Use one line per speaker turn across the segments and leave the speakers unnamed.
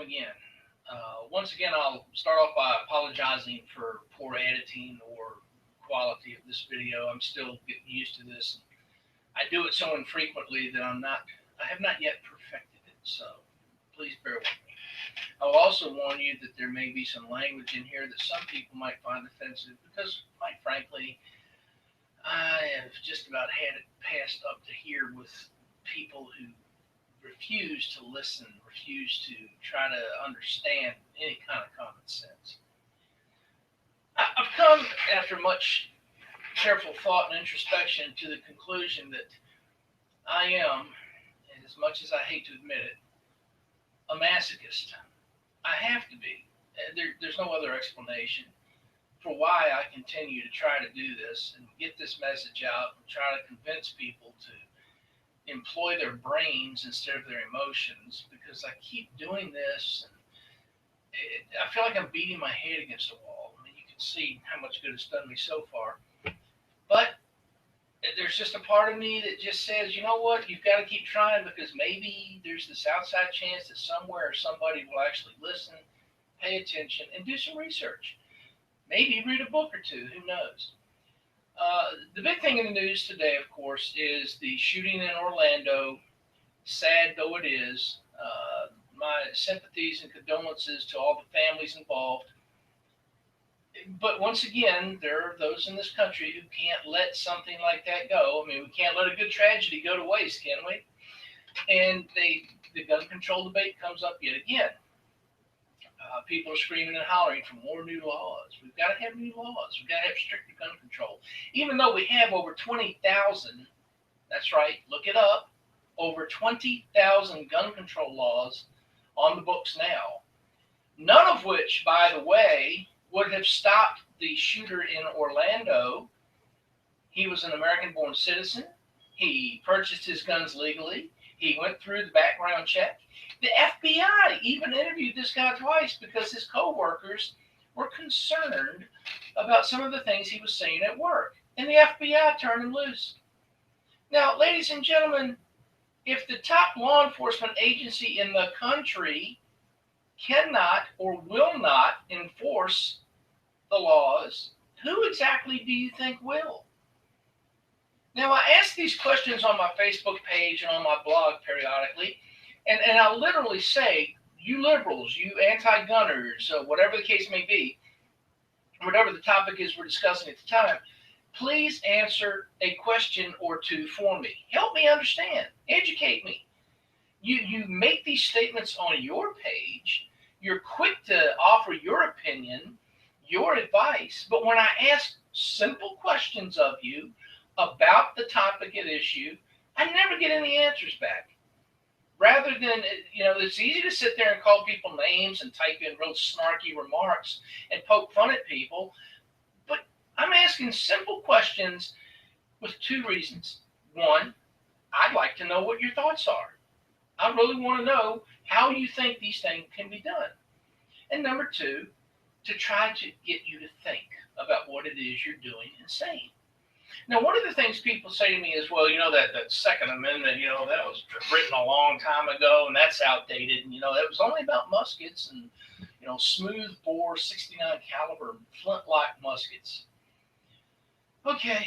again. Once again, I'll start off by apologizing for poor editing or quality of this video. I'm still getting used to this. I do it so infrequently that I have not yet perfected it. So please bear with me. I will also warn you that there may be some language in here that some people might find offensive because, quite frankly, I have just about had it passed up to here with people who refuse to listen, refuse to try to understand any kind of common sense. I've come, after much careful thought and introspection, to the conclusion that I am, and as much as I hate to admit it, a masochist. I have to be. There's no other explanation for why I continue to try to do this and get this message out and try to convince people to employ their brains instead of their emotions, because I keep doing this and I feel like I'm beating my head against a wall. I mean, you can see how much good it's done me so far. But there's just a part of me that just says, you know what, you've got to keep trying, because maybe there's this outside chance that somewhere somebody will actually listen, pay attention, and do some research. Maybe read a book or two, who knows? The big thing in the news today, of course, is the shooting in Orlando. Sad though it is, my sympathies and condolences to all the families involved. But once again, there are those in this country who can't let something like that go. I mean, we can't let a good tragedy go to waste, can we? And the gun control debate comes up yet again. People are screaming and hollering for more new laws. We've got to have new laws. We've got to have stricter gun control. Even though we have over 20,000, that's right, look it up, over 20,000 gun control laws on the books now. None of which, by the way, would have stopped the shooter in Orlando. He was an American-born citizen. He purchased his guns legally. He went through the background check. The FBI even interviewed this guy twice because his co-workers were concerned about some of the things he was saying at work. And the FBI turned him loose. Now, ladies and gentlemen, if the top law enforcement agency in the country cannot or will not enforce the laws, who exactly do you think will? Now, I ask these questions on my Facebook page and on my blog periodically, and I literally say, you liberals, you anti-gunners, whatever the case may be, whatever the topic is we're discussing at the time, please answer a question or two for me. Help me understand. Educate me. You make these statements on your page. You're quick to offer your opinion, your advice, but when I ask simple questions of you about the topic at issue, I never get any answers back. Rather than, it's easy to sit there and call people names and type in real snarky remarks and poke fun at people, but I'm asking simple questions with two reasons. One, I'd like to know what your thoughts are. I really want to know how you think these things can be done. And number two, to try to get you to think about what it is you're doing and saying. Now, one of the things people say to me is, well, that Second Amendment, that was written a long time ago, and that's outdated. And, that was only about muskets and, smooth bore 69 caliber flintlock muskets. Okay,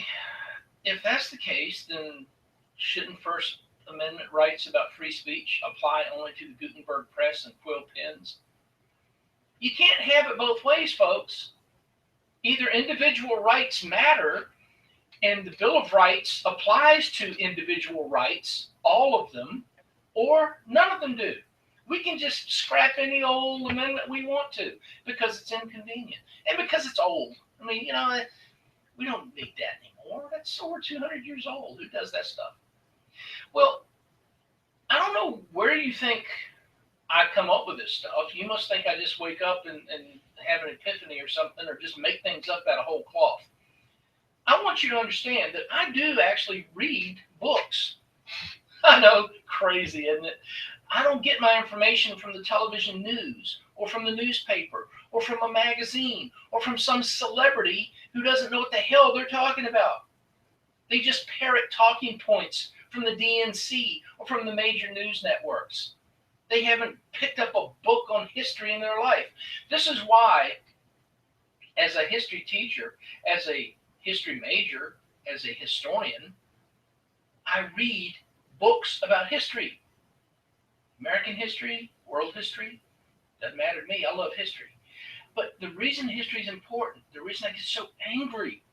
if that's the case, then shouldn't First Amendment rights about free speech apply only to the Gutenberg press and quill pens? You can't have it both ways, folks. Either individual rights matter, and the Bill of Rights applies to individual rights, all of them, or none of them do. We can just scrap any old amendment we want to because it's inconvenient and because it's old. I mean, we don't need that anymore. That's over 200 years old. Who does that stuff? Well, I don't know where you think I come up with this stuff. You must think I just wake up and have an epiphany or something, or just make things up out of whole cloth. I want you to understand that I do actually read books. I know, crazy, isn't it? I don't get my information from the television news or from the newspaper or from a magazine or from some celebrity who doesn't know what the hell they're talking about. They just parrot talking points from the DNC or from the major news networks. They haven't picked up a book on history in their life. This is why, as a history teacher, as a history major, as a historian, I read books about history. American history, world history, doesn't matter to me. I love history. But the reason history is important, the reason I get so angry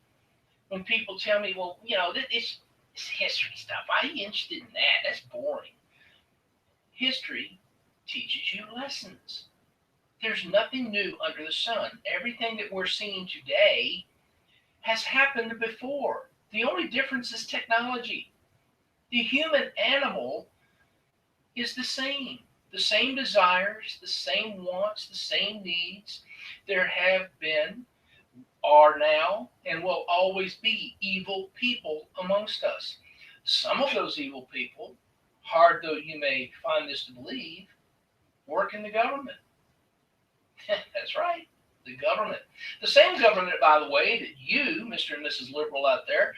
when people tell me, well, it's history stuff. Why are you interested in that? That's boring. History teaches you lessons. There's nothing new under the sun. Everything that we're seeing today has happened before. The only difference is technology. The human animal is the same desires, the same wants, the same needs. There have been, are now, and will always be evil people amongst us. Some of those evil people, hard though you may find this to believe, work in the government. That's right, the government. The same government, by the way, that you, Mr. and Mrs. Liberal out there,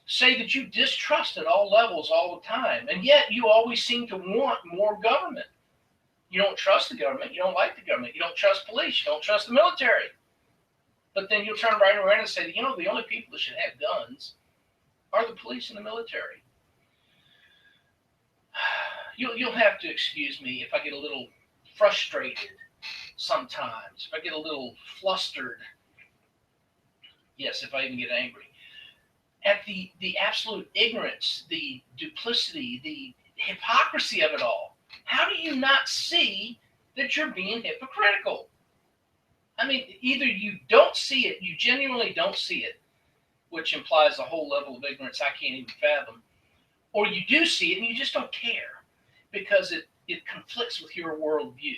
say that you distrust at all levels all the time, and yet you always seem to want more government. You don't trust the government, you don't like the government, you don't trust police, you don't trust the military. But then you'll turn right around and say, the only people that should have guns are the police and the military. You'll have to excuse me if I get a little frustrated sometimes, if I get a little flustered. Yes, if I even get angry. At the absolute ignorance, the duplicity, the hypocrisy of it all. How do you not see that you're being hypocritical? I mean, either you don't see it, you genuinely don't see it, which implies a whole level of ignorance I can't even fathom, or you do see it and you just don't care because it conflicts with your worldview.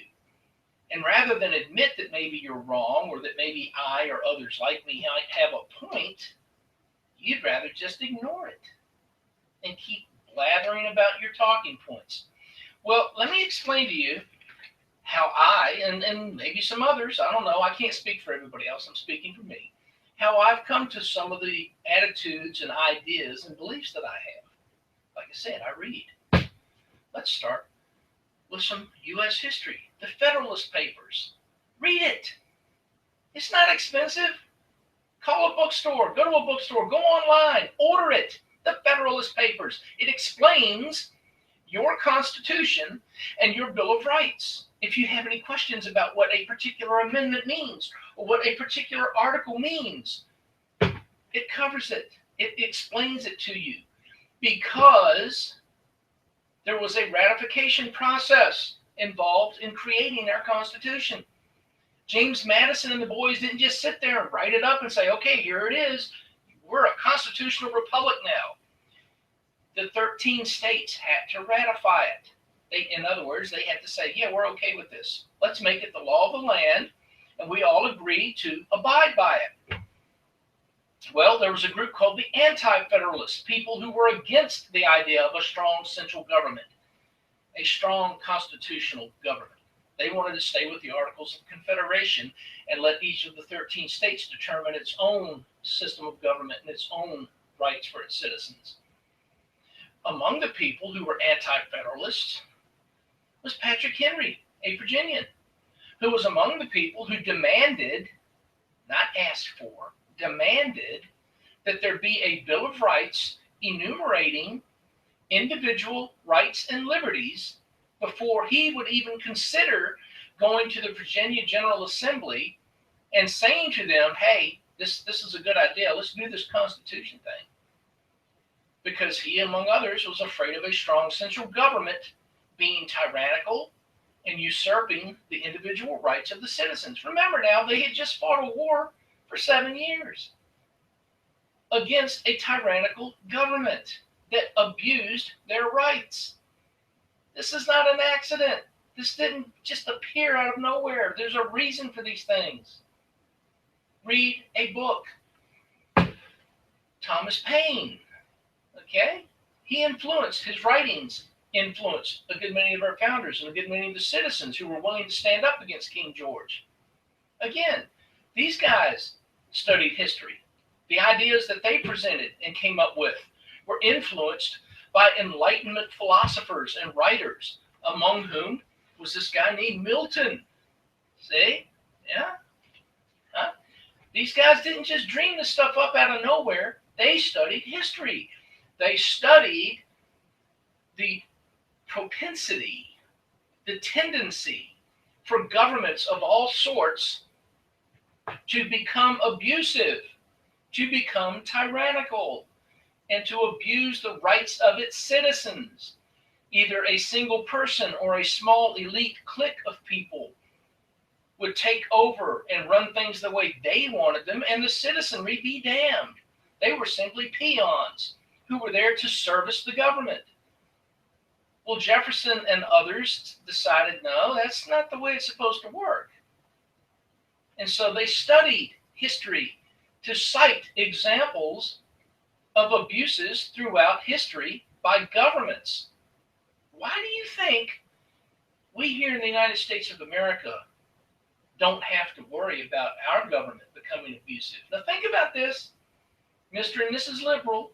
And rather than admit that maybe you're wrong or that maybe I or others like me might have a point, you'd rather just ignore it and keep blathering about your talking points. Well, let me explain to you how I, and maybe some others, I don't know, I can't speak for everybody else, I'm speaking for me, how I've come to some of the attitudes and ideas and beliefs that I have. Like I said, I read. Let's start with some U.S. history. The Federalist Papers. Read it. It's not expensive. Call a bookstore, go to a bookstore, go online, order it. The Federalist Papers. It explains your Constitution and your Bill of Rights. If you have any questions about what a particular amendment means or what a particular article means, it covers it. It explains it to you because there was a ratification process involved in creating our Constitution. James Madison and the boys didn't just sit there and write it up and say, okay, here it is. We're a constitutional republic now. The 13 states had to ratify it. In other words, they had to say, yeah, we're okay with this. Let's make it the law of the land, and we all agree to abide by it. Well, there was a group called the Anti-Federalists, people who were against the idea of a strong central government, a strong constitutional government. They wanted to stay with the Articles of Confederation and let each of the 13 states determine its own system of government and its own rights for its citizens. Among the people who were anti-federalists was Patrick Henry, a Virginian, who was among the people who demanded, not asked for, demanded that there be a Bill of Rights enumerating individual rights and liberties before he would even consider going to the Virginia General Assembly and saying to them, hey, this is a good idea. Let's do this Constitution thing. Because he, among others, was afraid of a strong central government being tyrannical and usurping the individual rights of the citizens. Remember now, they had just fought a war for 7 years against a tyrannical government that abused their rights. This is not an accident. This didn't just appear out of nowhere. There's a reason for these things. Read a book. Thomas Paine, okay? His writings influenced a good many of our founders and a good many of the citizens who were willing to stand up against King George. Again, these guys studied history. The ideas that they presented and came up with were influenced by Enlightenment philosophers and writers, among whom was this guy named Milton. See? Yeah? Huh? These guys didn't just dream this stuff up out of nowhere. They studied history. They studied the propensity, the tendency for governments of all sorts to become abusive, to become tyrannical, and to abuse the rights of its citizens. Either a single person or a small elite clique of people would take over and run things the way they wanted them, and the citizenry be damned. They were simply peons who were there to service the government. Well, Jefferson and others decided, no, that's not the way it's supposed to work. And so they studied history to cite examples of abuses throughout history by governments. Why do you think we here in the United States of America don't have to worry about our government becoming abusive? Now think about this, Mr. and Mrs. Liberal.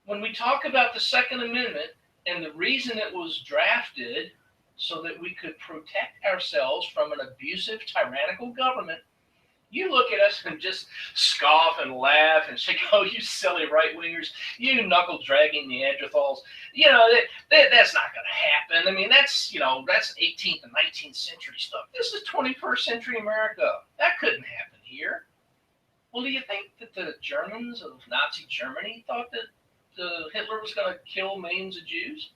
When we talk about the Second Amendment and the reason it was drafted so that we could protect ourselves from an abusive, tyrannical government, you look at us and just scoff and laugh and say, oh, you silly right-wingers, you knuckle-dragging Neanderthals. You know, that's not going to happen. I mean, that's 18th and 19th century stuff. This is 21st century America. That couldn't happen here. Well, do you think that the Germans of Nazi Germany thought that Hitler was going to kill millions of Jews?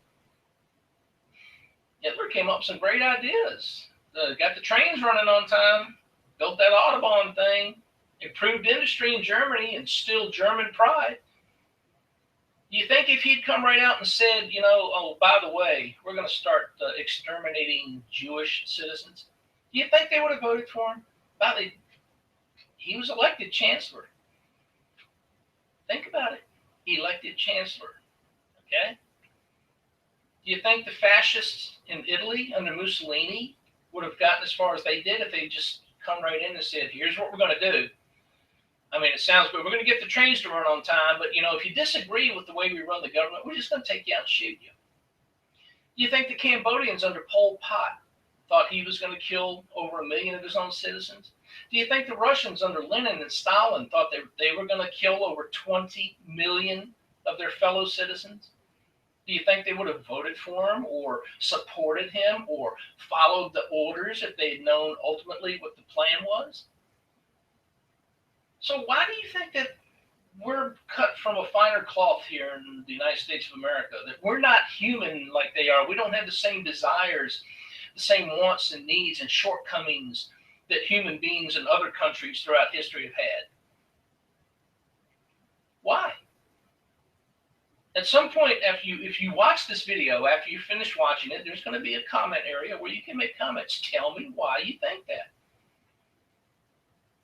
Hitler came up with some great ideas. Got the trains running on time, built that Autobahn thing, improved industry in Germany, and still German pride. Do you think if he'd come right out and said, oh, by the way, we're going to start exterminating Jewish citizens, do you think they would have voted for him? He was elected chancellor. Think about it. Elected chancellor. Okay? Do you think the fascists in Italy under Mussolini would have gotten as far as they did if they just come right in and said, here's what we're going to do? I mean, it sounds good. We're going to get the trains to run on time, but, if you disagree with the way we run the government, we're just going to take you out and shoot you. Do you think the Cambodians under Pol Pot thought he was going to kill over 1 million of his own citizens? Do you think the Russians under Lenin and Stalin thought they were going to kill over 20 million of their fellow citizens? Do you think they would have voted for him or supported him or followed the orders if they had known ultimately what the plan was? So why do you think that we're cut from a finer cloth here in the United States of America, that we're not human like they are? We don't have the same desires, the same wants and needs and shortcomings that human beings in other countries throughout history have had. Why? At some point, if you watch this video, after you finish watching it, there's going to be a comment area where you can make comments. Tell me why you think that.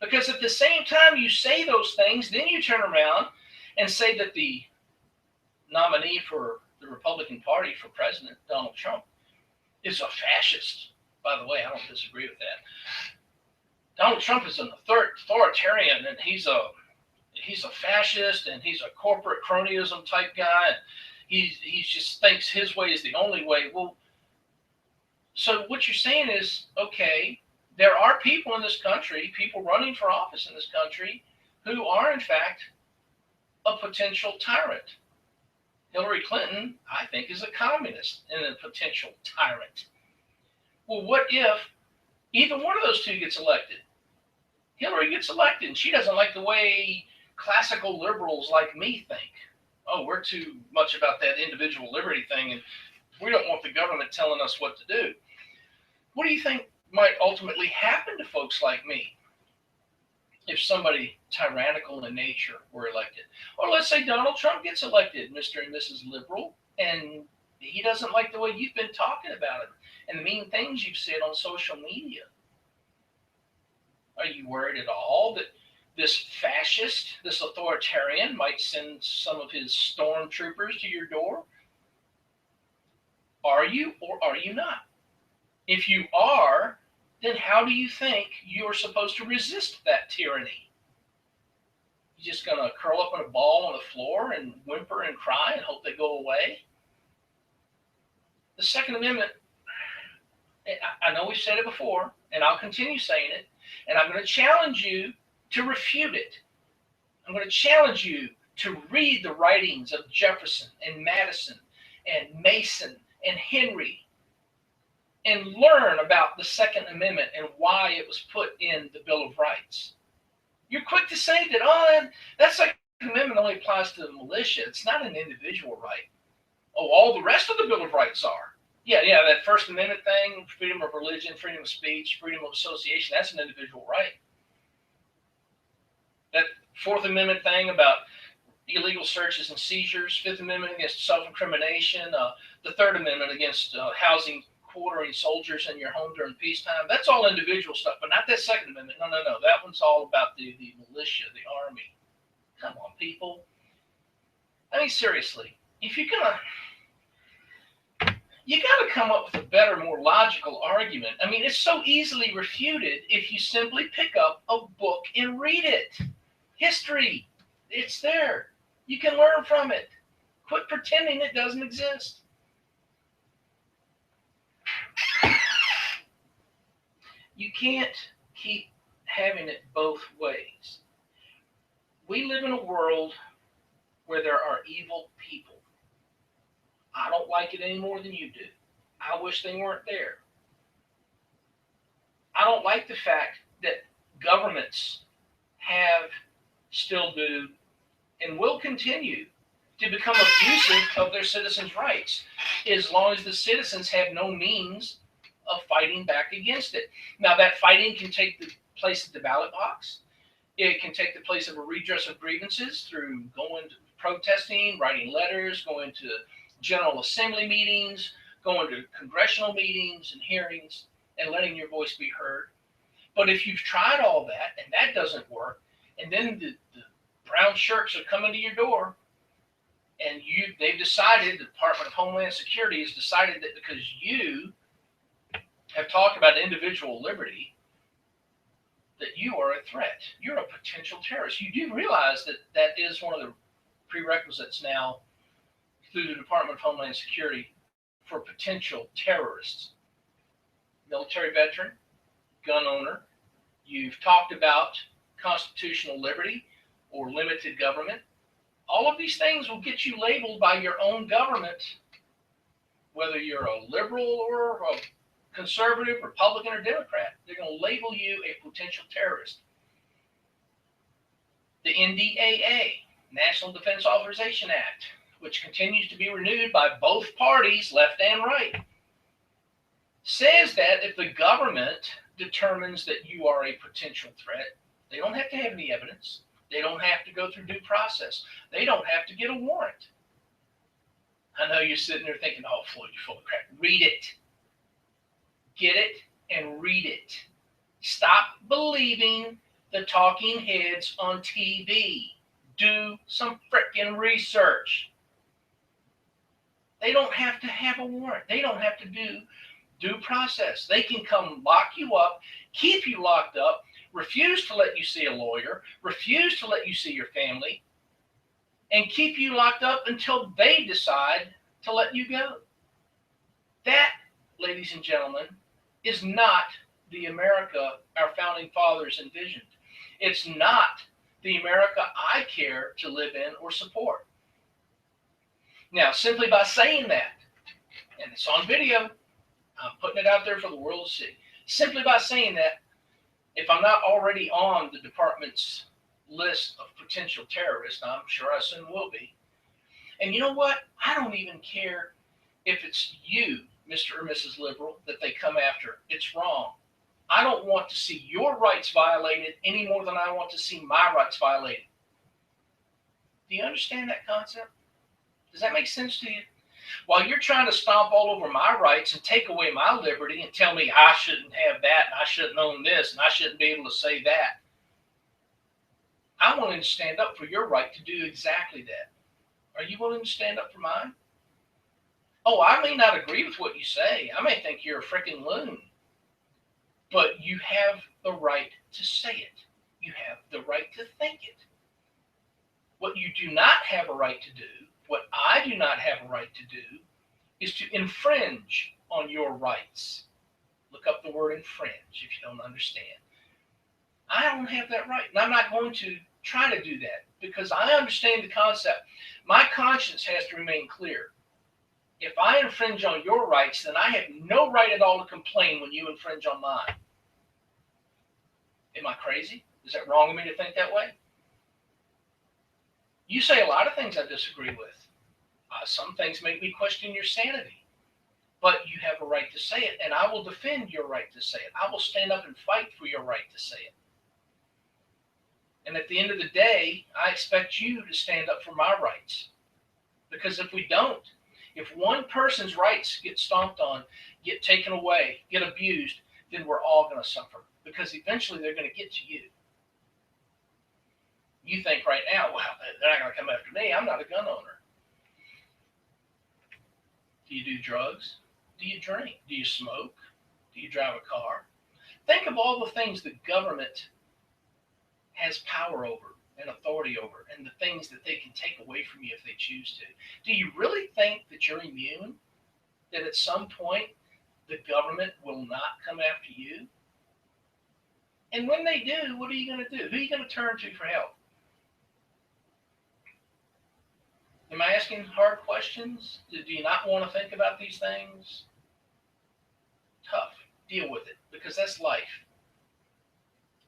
Because at the same time you say those things, then you turn around and say that the nominee for the Republican Party for president, Donald Trump, is a fascist. By the way, I don't disagree with that. Donald Trump is an authoritarian, and he's a fascist, and he's a corporate cronyism type guy, and he just thinks his way is the only way. Well, so what you're saying is, okay, there are people in this country, people running for office in this country, who are in fact a potential tyrant. Hillary Clinton, I think, is a communist and a potential tyrant. Well, what if either one of those two gets elected? Hillary gets elected, and she doesn't like the way classical liberals like me think. Oh, we're too much about that individual liberty thing, and we don't want the government telling us what to do. What do you think might ultimately happen to folks like me if somebody tyrannical in nature were elected? Or let's say Donald Trump gets elected, Mr. and Mrs. Liberal, and he doesn't like the way you've been talking about him and the mean things you've said on social media. Are you worried at all that this fascist, this authoritarian might send some of his stormtroopers to your door? Are you or are you not? If you are, then how do you think you're supposed to resist that tyranny? You just going to curl up in a ball on the floor and whimper and cry and hope they go away? The Second Amendment I know we've said it before, and I'll continue saying it, and I'm going to challenge you to refute it. I'm going to challenge you to read the writings of Jefferson and Madison and Mason and Henry and learn about the Second Amendment and why it was put in the Bill of Rights. You're quick to say that, oh, that Second Amendment only applies to the militia. It's not an individual right. Oh, all the rest of the Bill of Rights are. Yeah, that First Amendment thing, freedom of religion, freedom of speech, freedom of association, that's an individual right. That Fourth Amendment thing about illegal searches and seizures, Fifth Amendment against self-incrimination, the Third Amendment against housing quartering soldiers in your home during peacetime, that's all individual stuff, but not that Second Amendment. No. That one's all about the militia, the army. Come on, people. I mean, seriously, if you're going to, you got to come up with a better, more logical argument. I mean, it's so easily refuted if you simply pick up a book and read it. History, it's there. You can learn from it. Quit pretending it doesn't exist. You can't keep having it both ways. We live in a world where there are evil people. I don't like it any more than you do. I wish they weren't there. I don't like the fact that governments have, still do, and will continue to become abusive of their citizens' rights as long as the citizens have no means of fighting back against it. Now, that fighting can take the place of the ballot box. It can take the place of a redress of grievances through going to protesting, writing letters, going to General Assembly meetings, going to congressional meetings and hearings, and letting your voice be heard. But if you've tried all that and that doesn't work, and then the brown shirts are coming to your door, and they've decided, the Department of Homeland Security has decided that because you have talked about individual liberty, that you are a threat. You're a potential terrorist. You do realize that that is one of the prerequisites now through the Department of Homeland Security for potential terrorists. Military veteran, gun owner, you've talked about constitutional liberty or limited government. All of these things will get you labeled by your own government, whether you're a liberal or a conservative, Republican, or Democrat. They're going to label you a potential terrorist. The NDAA, National Defense Authorization Act, which continues to be renewed by both parties, left and right, says that if the government determines that you are a potential threat, they don't have to have any evidence. They don't have to go through due process. They don't have to get a warrant. I know you're sitting there thinking, oh, Floyd, you're full of crap. Read it. Get it and read it. Stop believing the talking heads on TV. Do some frickin' research. They don't have to have a warrant. They don't have to do due process. They can come lock you up, keep you locked up, refuse to let you see a lawyer, refuse to let you see your family, and keep you locked up until they decide to let you go. That, ladies and gentlemen, is not the America our founding fathers envisioned. It's not the America I care to live in or support. Now, simply by saying that, and it's on video, I'm putting it out there for the world to see. Simply by saying that, if I'm not already on the department's list of potential terrorists, I'm sure I soon will be. And you know what? I don't even care if it's you, Mr. or Mrs. Liberal, that they come after. It's wrong. I don't want to see your rights violated any more than I want to see my rights violated. Do you understand that concept? Does that make sense to you? While you're trying to stomp all over my rights and take away my liberty and tell me I shouldn't have that and I shouldn't own this and I shouldn't be able to say that, I'm willing to stand up for your right to do exactly that. Are you willing to stand up for mine? Oh, I may not agree with what you say. I may think you're a freaking loon. But you have the right to say it. You have the right to think it. What you do not have a right to do, what I do not have a right to do, is to infringe on your rights. Look up the word infringe if you don't understand. I don't have that right, and I'm not going to try to do that because I understand the concept. My conscience has to remain clear. If I infringe on your rights, then I have no right at all to complain when you infringe on mine. Am I crazy? Is that wrong of me to think that way? You say a lot of things I disagree with. Some things make me question your sanity. But you have a right to say it, and I will defend your right to say it. I will stand up and fight for your right to say it. And at the end of the day, I expect you to stand up for my rights. Because if we don't, if one person's rights get stomped on, get taken away, get abused, then we're all going to suffer. Because eventually they're going to get to you. You think right now, well, they're not going to come after me. I'm not a gun owner. Do you do drugs? Do you drink? Do you smoke? Do you drive a car? Think of all the things the government has power over and authority over, and the things that they can take away from you if they choose to. Do you really think that you're immune? That at some point the government will not come after you? And when they do, what are you going to do? Who are you going to turn to for help? Am I asking hard questions? Do you not want to think about these things? Tough. Deal with it, because that's life.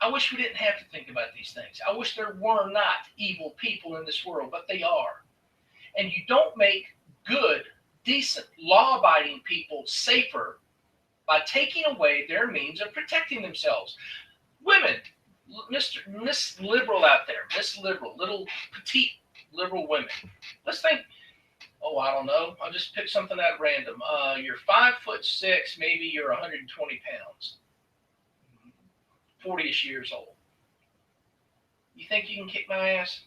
I wish we didn't have to think about these things. I wish there were not evil people in this world, but they are. And you don't make good, decent, law-abiding people safer by taking away their means of protecting themselves. Women, Miss Liberal out there, Miss Liberal, little petite liberal women. Let's think, I don't know. I'll just pick something at random. You're 5'6", maybe you're 120 pounds. 40-ish years old. You think you can kick my ass?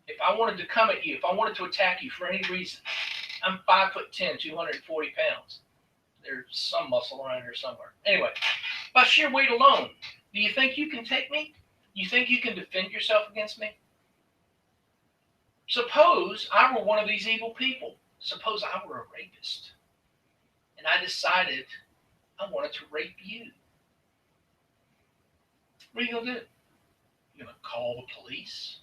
If I wanted to come at you, if I wanted to attack you for any reason, I'm 5'10", 240 pounds. There's some muscle around here somewhere. Anyway, by sheer weight alone, do you think you can take me? You think you can defend yourself against me? Suppose I were one of these evil people. Suppose I were a rapist. And I decided I wanted to rape you. What are you going to do? You're going to call the police?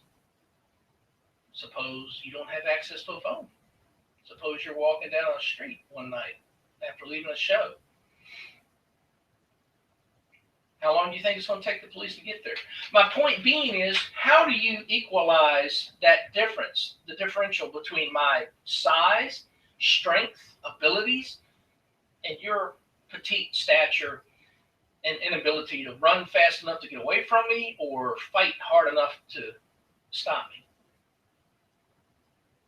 Suppose you don't have access to a phone. Suppose you're walking down a street one night after leaving a show. How long do you think it's going to take the police to get there? My point being is, how do you equalize that difference, the differential between my size, strength, abilities, and your petite stature and inability to run fast enough to get away from me or fight hard enough to stop me?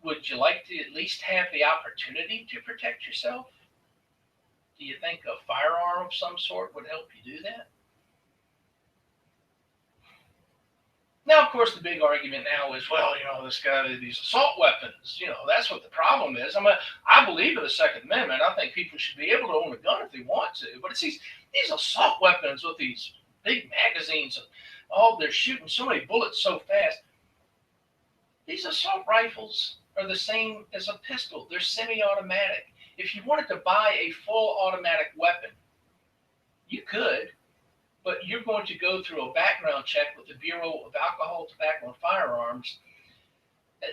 Would you like to at least have the opportunity to protect yourself? Do you think a firearm of some sort would help you do that? Now, of course, the big argument now is, well, this guy, these assault weapons, that's what the problem is. I believe in the Second Amendment. I think people should be able to own a gun if they want to. But it's these assault weapons with these big magazines, and they're shooting so many bullets so fast. These assault rifles are the same as a pistol. They're semi-automatic. If you wanted to buy a full automatic weapon, you could. But you're going to go through a background check with the Bureau of Alcohol, Tobacco, and Firearms,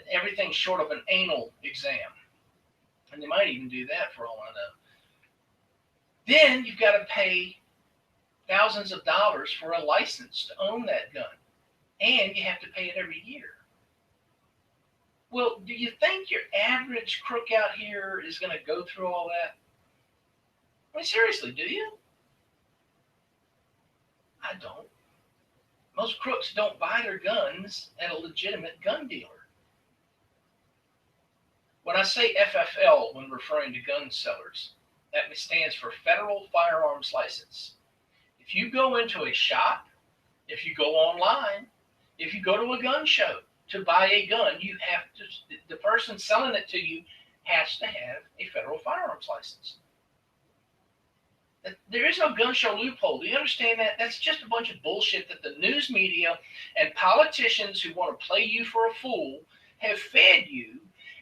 everything short of an anal exam. And they might even do that for all I know. Then you've got to pay thousands of dollars for a license to own that gun. And you have to pay it every year. Well, do you think your average crook out here is going to go through all that? I mean, seriously, do you? I don't. Most crooks don't buy their guns at a legitimate gun dealer. When I say FFL when referring to gun sellers, that stands for Federal Firearms License. If you go into a shop, if you go online, if you go to a gun show to buy a gun, you have to, the person selling it to you has to have a Federal Firearms License. There is no gun show loophole. Do you understand that? That's just a bunch of bullshit that the news media and politicians who want to play you for a fool have fed you.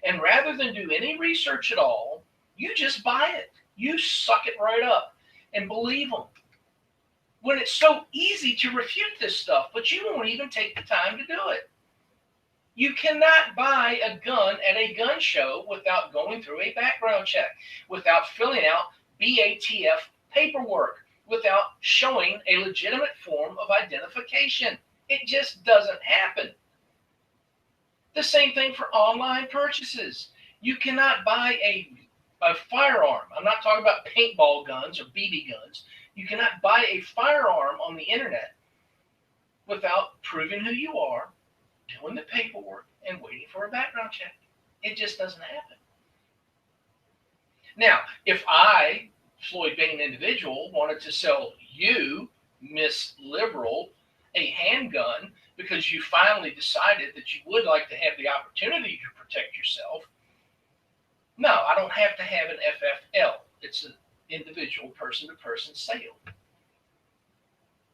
And rather than do any research at all, you just buy it. You suck it right up. and believe them. When it's so easy to refute this stuff, but you won't even take the time to do it. You cannot buy a gun at a gun show without going through a background check, without filling out BATF paperwork, without showing a legitimate form of identification. It just doesn't happen. The same thing for online purchases. You cannot buy a firearm. I'm not talking about paintball guns or BB guns. You cannot buy a firearm on the internet without proving who you are, doing the paperwork, and waiting for a background check. It just doesn't happen. Now, if I, Floyd Bayne individual, wanted to sell you, Miss Liberal, a handgun because you finally decided that you would like to have the opportunity to protect yourself, no, I don't have to have an FFL. It's an individual person-to-person sale.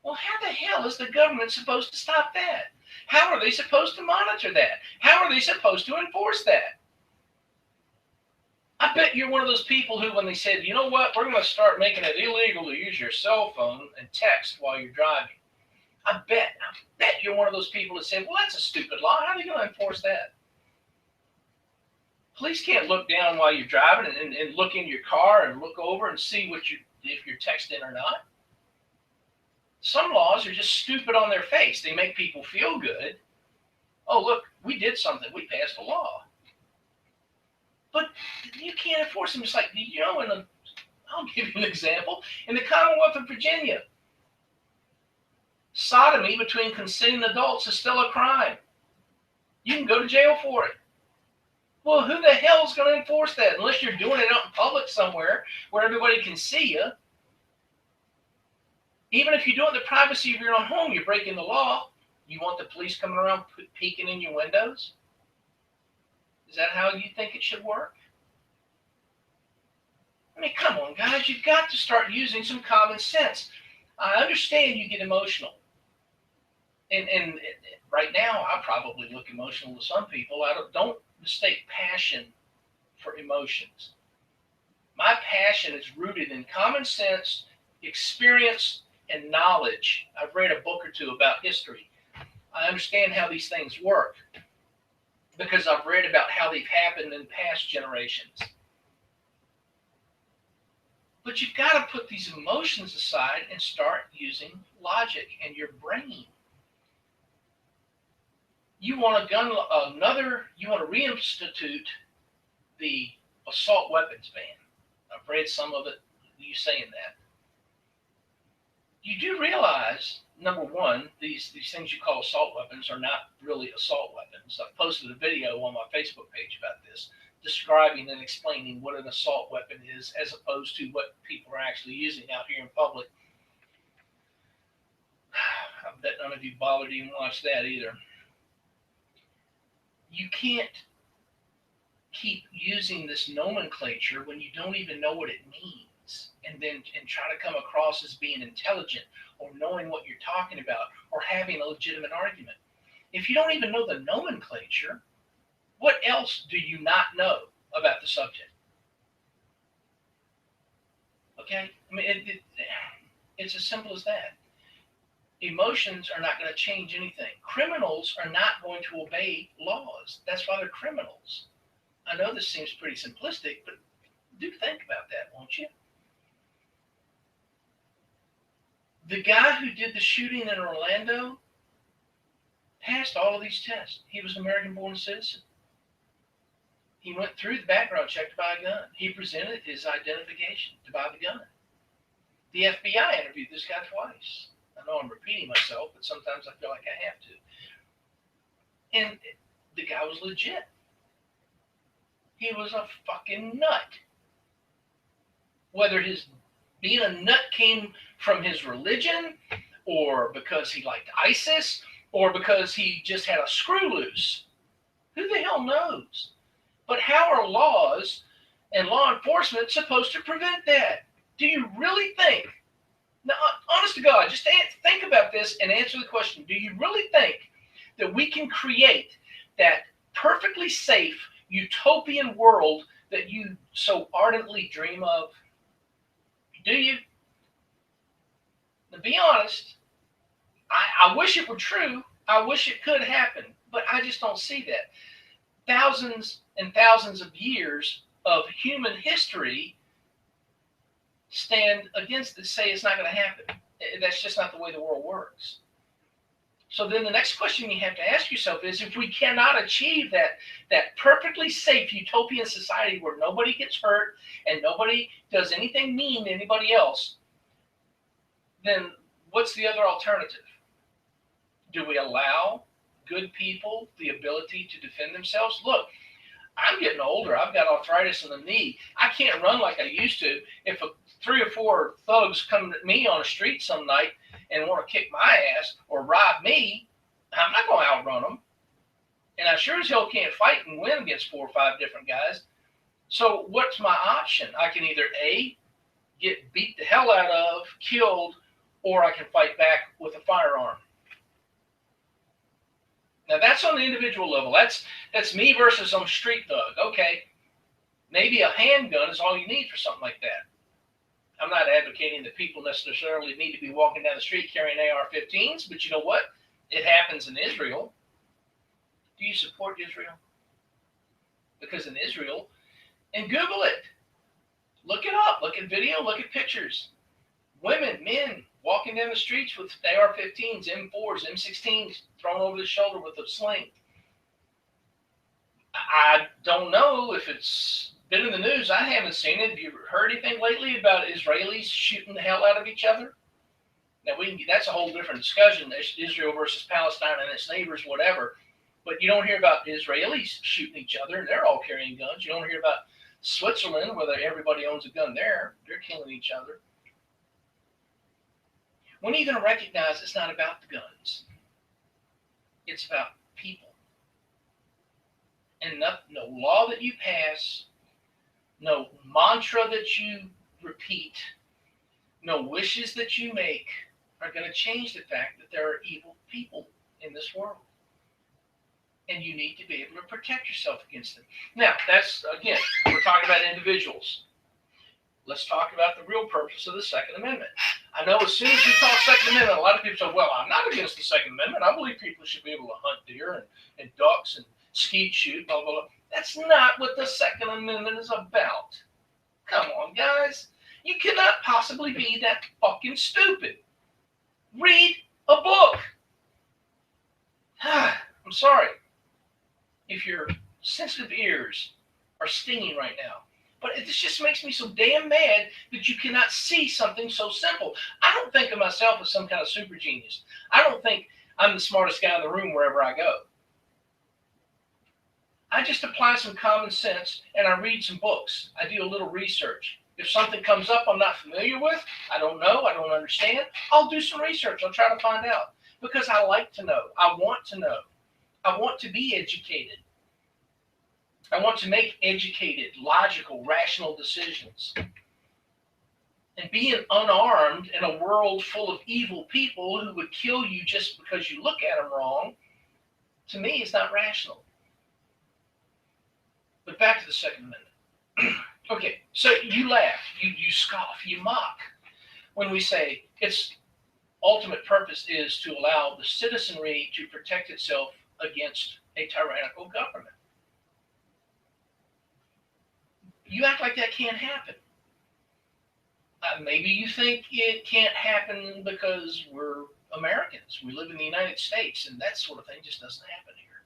Well, how the hell is the government supposed to stop that? How are they supposed to monitor that? How are they supposed to enforce that? I bet you're one of those people who, when they said, you know what, we're going to start making it illegal to use your cell phone and text while you're driving. I bet you're one of those people that said, well, that's a stupid law. How are they going to enforce that? Police can't look down while you're driving and look in your car and look over and see if you're texting or not. Some laws are just stupid on their face. They make people feel good. Oh, look, we did something. We passed a law. But you can't enforce them. It's like, you know, I'll give you an example. In the Commonwealth of Virginia, sodomy between consenting adults is still a crime. You can go to jail for it. Well, who the hell is going to enforce that? Unless you're doing it out in public somewhere where everybody can see you. Even if you do it in the privacy of your own home, you're breaking the law. You want the police coming around peeking in your windows? Is that how you think it should work? I mean, come on, guys. You've got to start using some common sense. I understand you get emotional. And right now, I probably look emotional to some people. Don't mistake passion for emotions. My passion is rooted in common sense, experience, and knowledge. I've read a book or two about history. I understand how these things work because I've read about how they've happened in past generations. But you've got to put these emotions aside and start using logic and your brain. You want to reinstitute the assault weapons ban. I've read some of it, you saying that. You do realize, number one, these things you call assault weapons are not really assault weapons. I've posted a video on my Facebook page about this, describing and explaining what an assault weapon is as opposed to what people are actually using out here in public. I bet none of you bothered to even watch that either. You can't keep using this nomenclature when you don't even know what it means and try to come across as being intelligent or knowing what you're talking about or having a legitimate argument. If you don't even know the nomenclature, what else do you not know about the subject? Okay? I mean, it's as simple as that. Emotions are not going to change anything. Criminals are not going to obey laws. That's why they're criminals. I know this seems pretty simplistic, but do think about that, won't you? The guy who did the shooting in Orlando passed all of these tests. He was an American-born citizen. He went through the background check to buy a gun. He presented his identification to buy the gun. The FBI interviewed this guy twice. I know I'm repeating myself, but sometimes I feel like I have to. And the guy was legit. He was a fucking nut. Whether his being a nut came from his religion, or because he liked ISIS, or because he just had a screw loose, who the hell knows? But how are laws and law enforcement supposed to prevent that? Do you really think? Now, honest to God, just think about this and answer the question. Do you really think that we can create that perfectly safe utopian world that you so ardently dream of? Do you? To be honest, I wish it were true. I wish it could happen, but I just don't see that. Thousands and thousands of years of human history stand against it, say it's not going to happen. That's just not the way the world works. So then the next question you have to ask yourself is, if we cannot achieve that perfectly safe utopian society where nobody gets hurt and nobody does anything mean to anybody else, then what's the other alternative? Do we allow good people the ability to defend themselves? Look, I'm getting older. I've got arthritis in the knee. I can't run like I used to. If 3 or 4 thugs come at me on the street some night and want to kick my ass or rob me, I'm not going to outrun them. And I sure as hell can't fight and win against 4 or 5 different guys. So what's my option? I can either A, get beat the hell out of, killed, or I can fight back with a firearm. Now that's on the individual level. That's me versus some street thug. Okay, maybe a handgun is all you need for something like that. I'm not advocating that people necessarily need to be walking down the street carrying AR-15s, but you know what? It happens in Israel. Do you support Israel? Because in Israel, and Google it. Look it up. Look at video. Look at pictures. Women, men, walking down the streets with AR-15s, M4s, M16s thrown over the shoulder with a sling. I don't know if it's been in the news. I haven't seen it. Have you heard anything lately about Israelis shooting the hell out of each other? Now, that's a whole different discussion, Israel versus Palestine and its neighbors, whatever. But you don't hear about Israelis shooting each other, and they're all carrying guns. You don't hear about Switzerland, where everybody owns a gun there. They're killing each other. When are you going to recognize it's not about the guns? It's about people. And no law that you pass, no mantra that you repeat, no wishes that you make are going to change the fact that there are evil people in this world. And you need to be able to protect yourself against them. Now, that's, again, we're talking about individuals. Let's talk about the real purpose of the Second Amendment. I know as soon as you talk Second Amendment, a lot of people say, well, I'm not against the Second Amendment. I believe people should be able to hunt deer and ducks and skeet shoot, blah, blah, blah. That's not what the Second Amendment is about. Come on, guys. You cannot possibly be that fucking stupid. Read a book. I'm sorry if your sensitive ears are stinging right now. But this just makes me so damn mad that you cannot see something so simple. I don't think of myself as some kind of super genius. I don't think I'm the smartest guy in the room wherever I go. I just apply some common sense and I read some books. I do a little research. If something comes up I'm not familiar with, I don't know, I don't understand, I'll do some research. I'll try to find out because I like to know. I want to know. I want to be educated. I want to make educated, logical, rational decisions. And being unarmed in a world full of evil people who would kill you just because you look at them wrong, to me, is not rational. But back to the Second Amendment. Okay, so you laugh, you scoff, you mock when we say its ultimate purpose is to allow the citizenry to protect itself against a tyrannical government. You act like that can't happen. Maybe you think it can't happen because we're Americans. We live in the United States, and that sort of thing just doesn't happen here.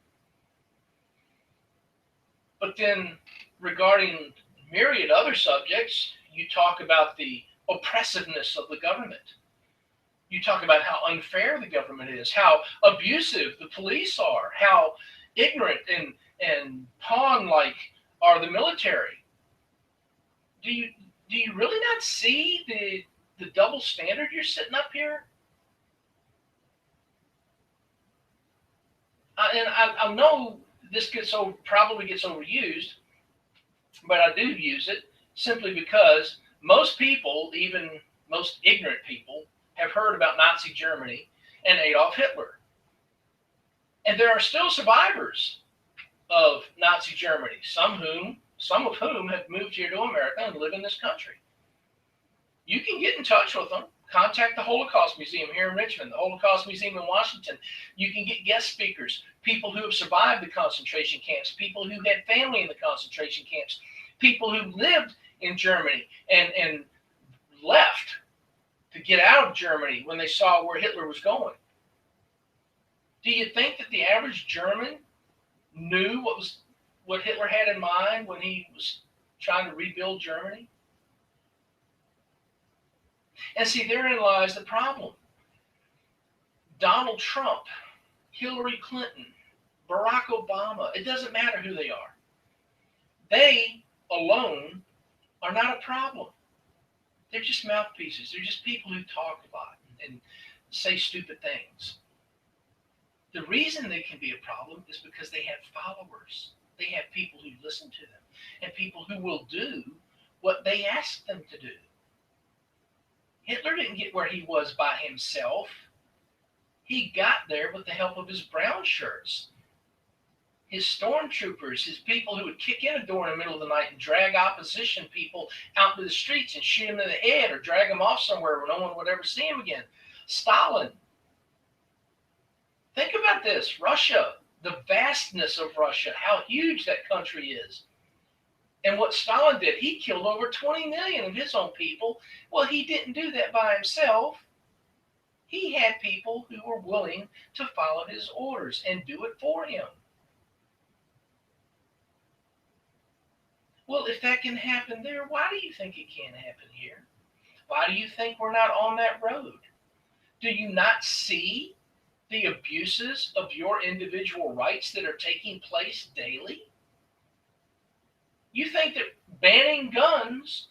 But then, regarding myriad other subjects, you talk about the oppressiveness of the government. You talk about how unfair the government is, how abusive the police are, how ignorant and pawn-like are the military. Do you really not see the double standard you're sitting up here? And I know this probably gets overused, but I do use it simply because most people, even most ignorant people, have heard about Nazi Germany and Adolf Hitler. And there are still survivors of Nazi Germany, some of whom have moved here to America and live in this country. You can get in touch with them, Contact the Holocaust Museum here in Richmond, the Holocaust Museum in Washington. You can get guest speakers, people who have survived the concentration camps, people who had family in the concentration camps, people who lived in Germany and left to get out of Germany when they saw where Hitler was going. Do you think that the average German knew what Hitler had in mind when he was trying to rebuild Germany? And see, therein lies the problem. Donald Trump, Hillary Clinton, Barack Obama, it doesn't matter who they are. They alone are not a problem. They're just mouthpieces. They're just people who talk a lot and say stupid things. The reason they can be a problem is because they have followers. They have people who listen to them and people who will do what they ask them to do. Hitler didn't get where he was by himself. He got there with the help of his brown shirts, his stormtroopers, his people who would kick in a door in the middle of the night and drag opposition people out to the streets and shoot them in the head or drag them off somewhere where no one would ever see him again. Stalin. Think about this. Russia, the vastness of Russia, how huge that country is. And what Stalin did, he killed over 20 million of his own people. Well, he didn't do that by himself. He had people who were willing to follow his orders and do it for him. Well, if that can happen there, why do you think it can't happen here? Why do you think we're not on that road? Do you not see the abuses of your individual rights that are taking place daily? You think that banning guns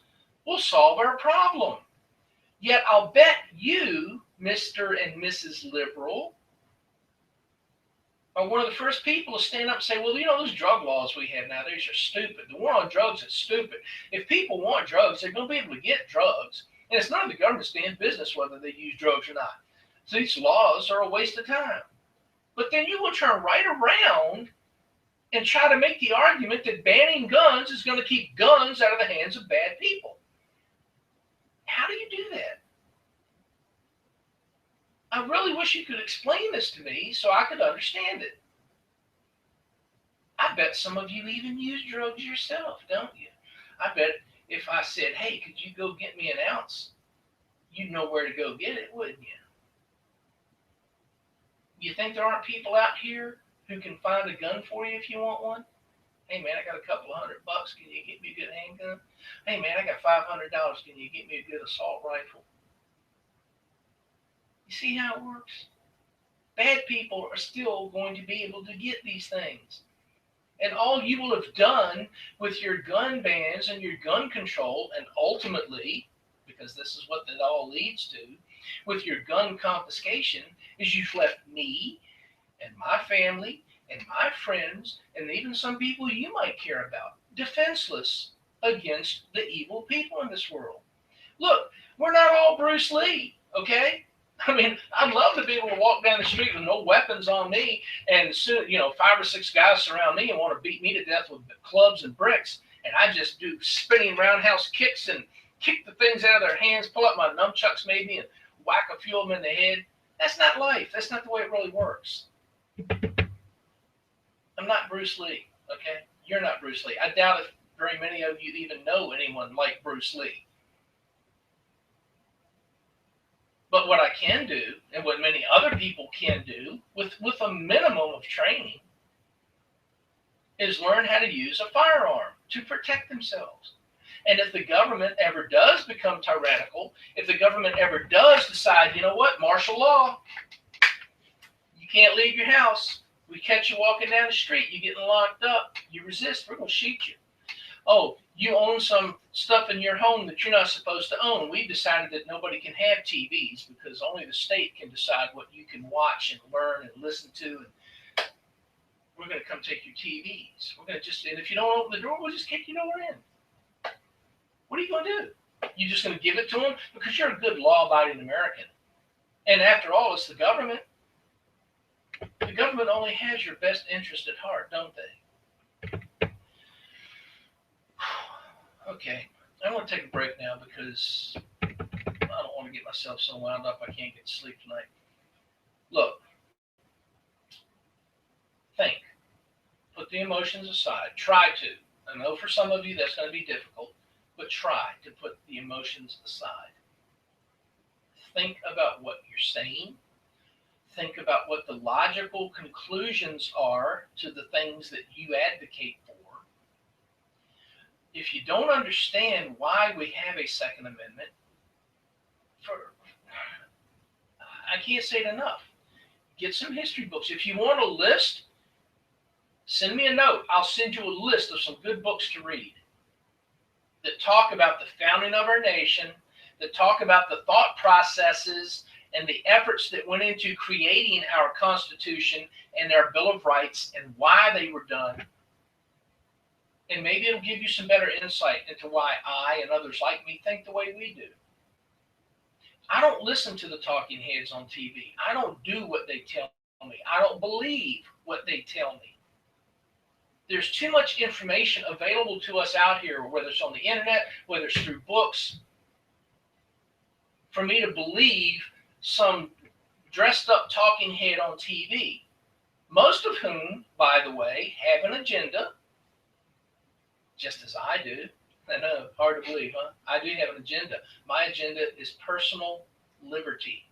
will solve our problem. Yet I'll bet you, Mr. and Mrs. Liberal, are one of the first people to stand up and say, well, you know, those drug laws we have nowadays are stupid. The war on drugs is stupid. If people want drugs, they're going to be able to get drugs. And it's none of the government's damn business whether they use drugs or not. So these laws are a waste of time. But then you will turn right around and try to make the argument that banning guns is going to keep guns out of the hands of bad people. How do you do that? I really wish you could explain this to me so I could understand it. I bet some of you even use drugs yourself, don't you? I bet if I said, hey, could you go get me an ounce, you'd know where to go get it, wouldn't you? You think there aren't people out here who can find a gun for you if you want one? Hey, man, I got a couple of $100. Can you get me a good handgun? Hey, man, I got $500. Can you get me a good assault rifle? You see how it works? Bad people are still going to be able to get these things. And all you will have done with your gun bans and your gun control, and ultimately, because this is what that all leads to, with your gun confiscation, is you've left me and my family and my friends and even some people you might care about defenseless against the evil people in this world. Look, we're not all Bruce Lee, okay? I mean, I'd love to be able to walk down the street with no weapons on me and, 5 or 6 guys surround me and want to beat me to death with clubs and bricks, and I just do spinning roundhouse kicks and kick the things out of their hands, pull up my nunchucks maybe and whack a few of them in the head. That's not life. That's not the way it really works. I'm not Bruce Lee, okay? You're not Bruce Lee. I doubt if very many of you even know anyone like Bruce Lee. But what I can do, and what many other people can do, with a minimum of training, is learn how to use a firearm to protect themselves. And if the government ever does become tyrannical, if the government ever does decide, you know what, martial law, you can't leave your house. We catch you walking down the street, you're getting locked up. You resist, we're going to shoot you. Oh, you own some stuff in your home that you're not supposed to own. We've decided that nobody can have TVs because only the state can decide what you can watch and learn and listen to. And we're going to come take your TVs. We're going to and if you don't open the door, we'll just kick you nowhere in. What are you going to do? You just going to give it to them? Because you're a good law-abiding American. And after all, it's the government. The government only has your best interest at heart, don't they? Okay, I want to take a break now because I don't want to get myself myself so wound up I can't get to sleep tonight. Look, think. Put the emotions aside. Try to. I know for some of you that's going to be difficult, but try to put the emotions aside. Think about what you're saying. Think about what the logical conclusions are to the things that you advocate for. If you don't understand why we have a Second Amendment, I can't say it enough. Get some history books. If you want a list, send me a note. I'll send you a list of some good books to read that talk about the founding of our nation, that talk about the thought processes and the efforts that went into creating our Constitution and our Bill of Rights and why they were done. And maybe it'll give you some better insight into why I and others like me think the way we do. I don't listen to the talking heads on TV. I don't do what they tell me. I don't believe what they tell me. There's too much information available to us out here, whether it's on the internet, whether it's through books, for me to believe some dressed up talking head on TV, most of whom, by the way, have an agenda, just as I do. I know, hard to believe, huh? I do have an agenda. My agenda is personal liberty.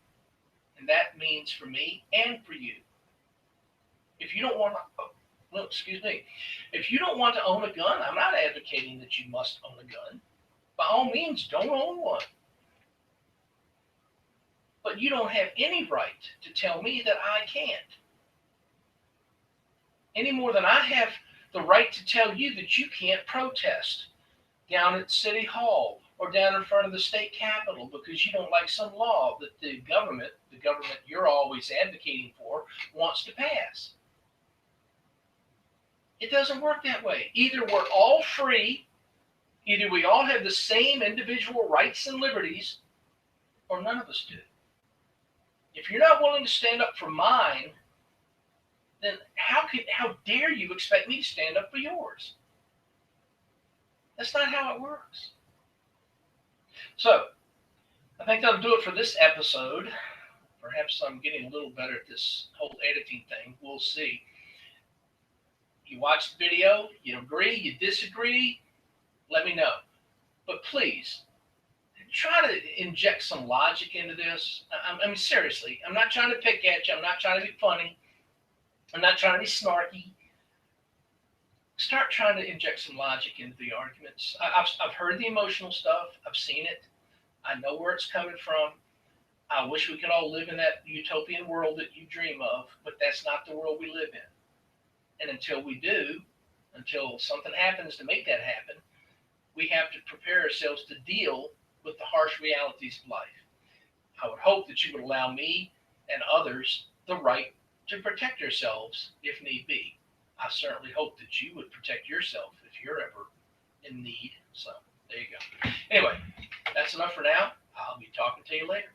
And that means for me and for you. If you don't want to, if you don't want to own a gun, I'm not advocating that you must own a gun. By all means, don't own one. But you don't have any right to tell me that I can't. Any more than I have the right to tell you that you can't protest down at City Hall or down in front of the state capitol because you don't like some law that the government you're always advocating for, wants to pass. It doesn't work that way. Either we're all free, either we all have the same individual rights and liberties, or none of us do. If you're not willing to stand up for mine, then how dare you expect me to stand up for yours? That's not how it works. So, I think that'll do it for this episode. Perhaps I'm getting a little better at this whole editing thing. We'll see. You watch the video, you agree, you disagree, let me know. But please, try to inject some logic into this. I mean, seriously, I'm not trying to pick at you. I'm not trying to be funny. I'm not trying to be snarky. Start trying to inject some logic into the arguments. I've heard the emotional stuff. I've seen it. I know where it's coming from. I wish we could all live in that utopian world that you dream of, but that's not the world we live in. And until we do, until something happens to make that happen, we have to prepare ourselves to deal with the harsh realities of life. I would hope that you would allow me and others the right to protect ourselves if need be. I certainly hope that you would protect yourself if you're ever in need. So there you go. Anyway, that's enough for now. I'll be talking to you later.